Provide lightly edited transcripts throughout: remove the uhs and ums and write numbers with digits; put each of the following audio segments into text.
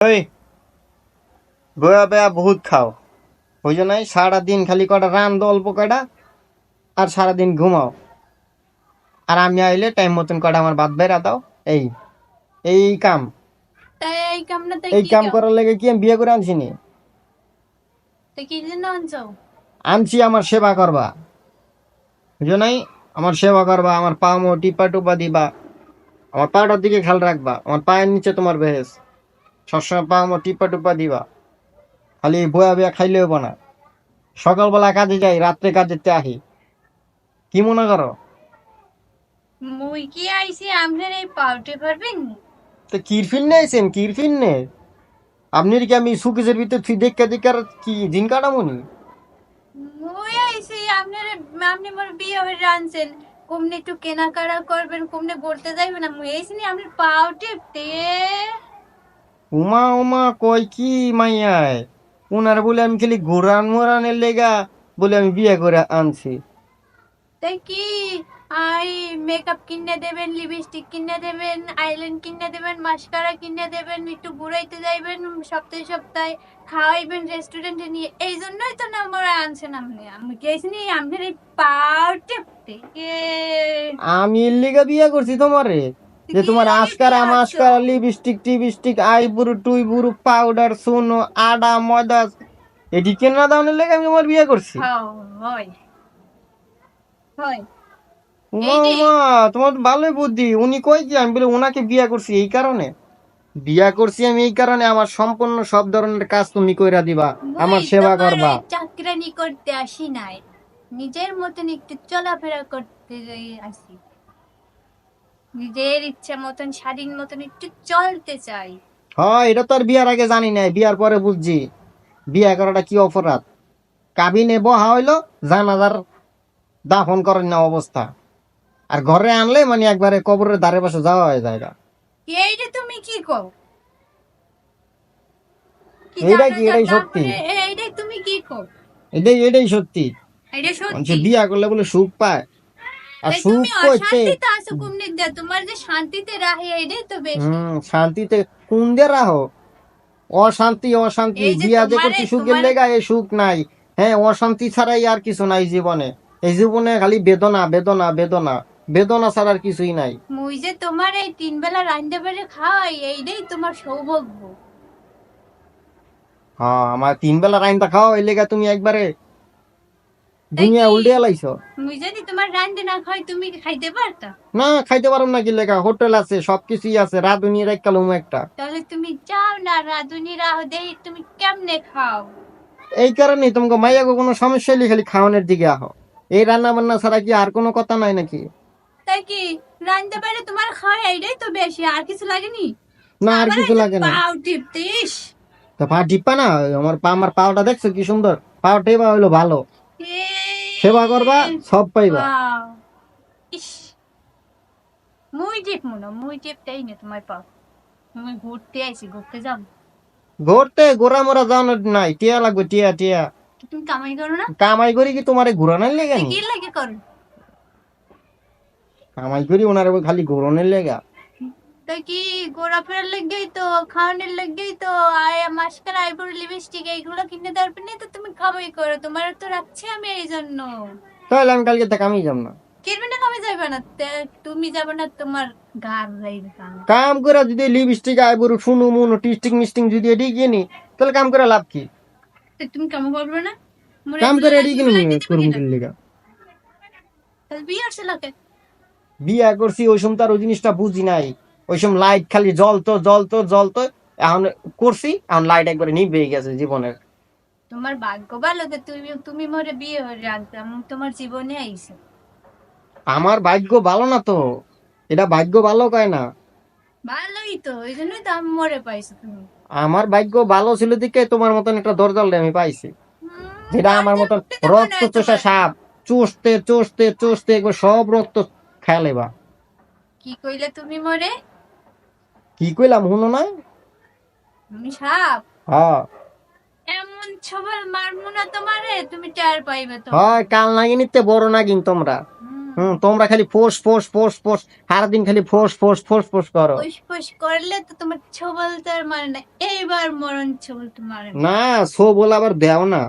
ওই বয়া বয়া বহুত খাও, বুঝো নাই? সারাদিন খালি কটা রান অল্প কয়টা, আর সারাদিন ঘুমাও। আর আমি আইলে টাইম মতন কটা আমার ভাত বেড়া দাও। এই এই কাম তাই এই কামটা তাই এই কি কাম দাও? করার লেগে কি আমি বিয়ে করে আনছি নি? তাই কি জন্য আনছো? আনছি আমার সেবা করবা, বুঝো নাই? আমার সেবা করবা, আমার পা মো টিপা টুপা দিবা, আমার পাটার দিকে খেয়াল রাখবা, আমার পায়ের নিচে তোমার বেহেস, সবসময় পা মো টিপা টুপা দিবা। খালি বয়া বয়া খাইলে হবো না। সকালবেলা কাজে যাই, রাত্রে কাজেতে আহি। কি মনে করো? মুই কি আইছি আপনার এই পাউটে পারবেন? তো কিরফিন নেছেন, কিরফিন নে আপনি কি আমি সুকেশের ভিতর থুই দেখা দেখার কি দিন কাটামনি? মুই আইছি আপনার, আপনি মোর বিয়ে হয়ে আনছেন। কমনে একটু কেনাকাটা করবেন, কমনে ঘুরতে যাইবেন না। মুই আইছি নি আপনার পাউটে তে। উমা উমা কয় কি মাইয়ায়? উনার বলে আমি খালি ঘোরান মোরানের লেগা বলে আমি বিয়ে করে আনছি। তাই কি আই মেকআপ কিনে দেবেন, লিপস্টিক কিনে দেবেন, আইল্যান্ড কিনে দেবেন, মাস্কারা কিনে দেবেন, একটু ঘুরাইতে যাইবেন সপ্তাহে সপ্তাহে, খাওয়াইবেন রেস্টুরেন্টে নিয়ে। এই জন্যই তো নাম্বার আনছেন আপনি। আমি গেছি নি আপনার এই পাউটে থেকে। আমি এর লেগা বিয়ে করছি তোমারে, যে কি তোমার লাগে আস্কারা বিয়ে হচ্ছো? মাস্কারা লিপস্টিক টিপস্টিক আইবুরু টুইবুরু পাউডার সুনো আডা ময়দা এটি কেনা দাওনের লেগে আমি তোমার বিয়ে করছি। হয় হয় উমা এই যে উমা, তোমার তো ভালোই বুদ্ধি। উনি কই কি আমি বলে ওনাকে বিয়ে করছি এই কারণে? বিয়া করছি আমি এই কারণে আমার সম্পূর্ণ সব ধরনের কাজ তুমি কইরা দিবা, মুই আমার সেবা তোমার করবা। এই চাকরানি করতে আসি নাই, নিজের মতন একটু চলাফেরা করতে আসি। নিজের ইচ্ছা মতন স্বাধীন মতন একটু চলতে চাই। হয়, এটা তো আর বিয়ার আগে জানি নাই, বিয়ার পরে বুঝছি বিয়া করাটা কি অপরাধ। কাবিনে বহা হইলো, জানাজার দাফন করেন না অবস্থা, আর ঘরে আনলে মানে একবারে কবরের ধারে পাশে যাওয়া হয়ে যায়। এইটা তুমি কি কও? কি এইটাই জানো কি, যা এটাই সত্যি, তারপরে এইটাই তুমি কি কও? এটাই সত্যি। এটা মানুষে সত্যি? বিয়া করলে বলে সুখ পায়, আর তাই সুখ তুমি কইতে। অশান্তিতে আছো কুমনে দে, তোমার যে শান্তিতে রাহে এইটাই তো বেশি। শান্তিতে কোন দিয়ে রাহো? অশান্তি অশান্তি, এই যে বিয়া যে তোমারে করছি সুখের তোমার লেগা, এই সুখ নাই। হ্যাঁ, অশান্তি ছাড়াই আর কিছু নাই জীবনে। এই জীবনে খালি বেদনা বেদনা বেদনা, বেদনা ছাড়া আর কিছুই নাই। মুই যে তোমার এই তিন বেলা রান্ধতে পারে খাই, এইটাই তোমার সৌভাগ্য। হ্যাঁ, আমার তিন বেলা রাইনটা খাও এই লেগা তুমি একবারে তাই দুনিয়া কি উল্টে লাইছো। মুই যদি তোমার রান্ধতে না খাই তুমি কি খাইতে পারতা? না, খাইতে পারো না কি লেগা? হোটেল আছে, সবকিছুই আছে, রাঁধুনি রাখালুম একটা। তাহলে তুমি যাও না রাঁধুনি রাহ দেই, তুমি কেমনে খাও? এই কারণে তোমাকে মাইয়া কোনো সমস্যা হলে খালি খাওয়ানোর দিকে আহো। এই রান্না বান্না ছাড়া কি আর কোনো কথা নাই নাকি? তাই কি রাঁধতে পারে তোমার খাওয়া এইটাই তো বেশি, আর কিছু লাগেনি? না, আর আবার কিছু এই যে লাগে না। পাও টিপতে, ইস! তো পা টিপ্পা না? আমার পাওটা দেখছো কি সুন্দর? পাও টেপা হইলো ভালো, সেবা করবা সব পাইবা। ওয়াও! ইস! মুই টিপমু না, মুই টিপতেই না তোমার পাও। মুই ঘুরতে আইছি, ঘুরতে যাম। ঘুরতে ঘোরা মোরা যাওয়ানোর নাই, টিয়া লাগবে, টিয়া টিয়া। কি তুমি কামাই করো না? কামাই করি কি তোমারে ঘুরানোর লেগা তাই নি? কি লাগে করো? কামাই করি ওনারে খালি ঘুরানোর লেগা। তাই কি ঘোরাফেরার লাগেই তো, খাওয়ানোর লাগেই তো, আয় মাস্কারা আইব্রো লিপস্টিক এইগুলো কিনে দেওয়ার জন্যই তো তুমি কামাই করো। তোমার তো রাখছি আমি এই জন্য। তাহলে আমি কালকে থেকে আমি যাব না। কিনবে না, কামে যাবে না তুমি যাবে না, তোমার গার যাইবে কামে। কাম করে যদি লিপস্টিক আইবুরু শুনু মুনু টিস্টিং মিস্টিং যদি এটি কিনি, তাহলে কাম করে লাভ কি? তো তুমি কাম করবে না? মোর কাম এগুলো করে এটি লাগবে, কিনি এগুলো আইতে দিবে করুম কিনা? কি লেগা? তাহলে বিয়ে আসছে লোকে। বিয়া করছি ওই সময় তার ওই জিনিসটা বুঝি নাই। ওই সময় লাইট খালি জ্বলতো জ্বলতো জ্বলতো, এখন করছি এখন লাইট একবারে নিভে গেছে জীবনের। তোমার ভাগ্য ভালো যে তুমি তুমি মোরে বিয়ে হয়ে আনতে, আমি তোমার জীবনে আইছি। আমার ভাগ্য ভালো না তো, এটা ভাগ্য ভালো কয় না। ভালোই তো, ওই জন্যই তো আমি মরে পাইছো তুমি। আমার ভাগ্য ভালো ছিল দিকে তোমার মতন একটা দরজাল আমি পাইছি, যেটা আমার দরজাল মতন মুখটা দেখো না রক্ত এত চোষা বাজে। সাপ চুষতে চুষতে চুষতে একবার সব রক্ত খেলেবা। কি কইলে তুমি মোরে? কি কইলাম হুনো না? আমি সাপ? হ্যাঁ। এমন ছবল মারমু না তোমারে, তুমি টের পাইবে তখন। হয়, কাল নাগিনিতে বড় নাগিন তোমরা। তোমরা খালি ফোর্স ফোর্স ফোর্স ফোর্স সারাদিন খালি ফোর্স ফোর্স ফোর্স ফোর্স করো। ফুসফুস করলে তো তোমার ছবল তো আর মারে না, এইবার মরণ ছবল তো মারে না। না সো বলে আবার দেও না,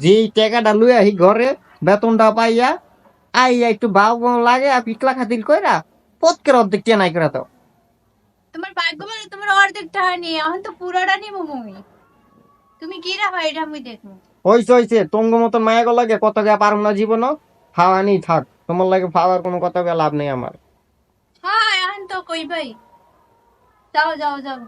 যেই টাকাটা লুই আহি ঘরে বেতনটা পাইয়া আইয়া একটু বাউ বাউ লাগে আর পিকলা খাতিল কইরা পতকের অর্ধেক টেনাই করে দাও। তোমার ভাগ্য ভালো, তোমার অর্ধেকটা হয়নি, এখন তো পুরোটা নিবো মুই। তুমি কি রাখো এটা আমি দেখবো। হইছে তঙ্গ মতন মায়া গো লাগে কত গা পারম না জীবন, খাওয়ানি থাক, তোমার লাগে খাওয়ার কোনো কথা লাভ নেই আমার। হ্যাঁ এখন তো কই ভাই, যাও যাও যাও।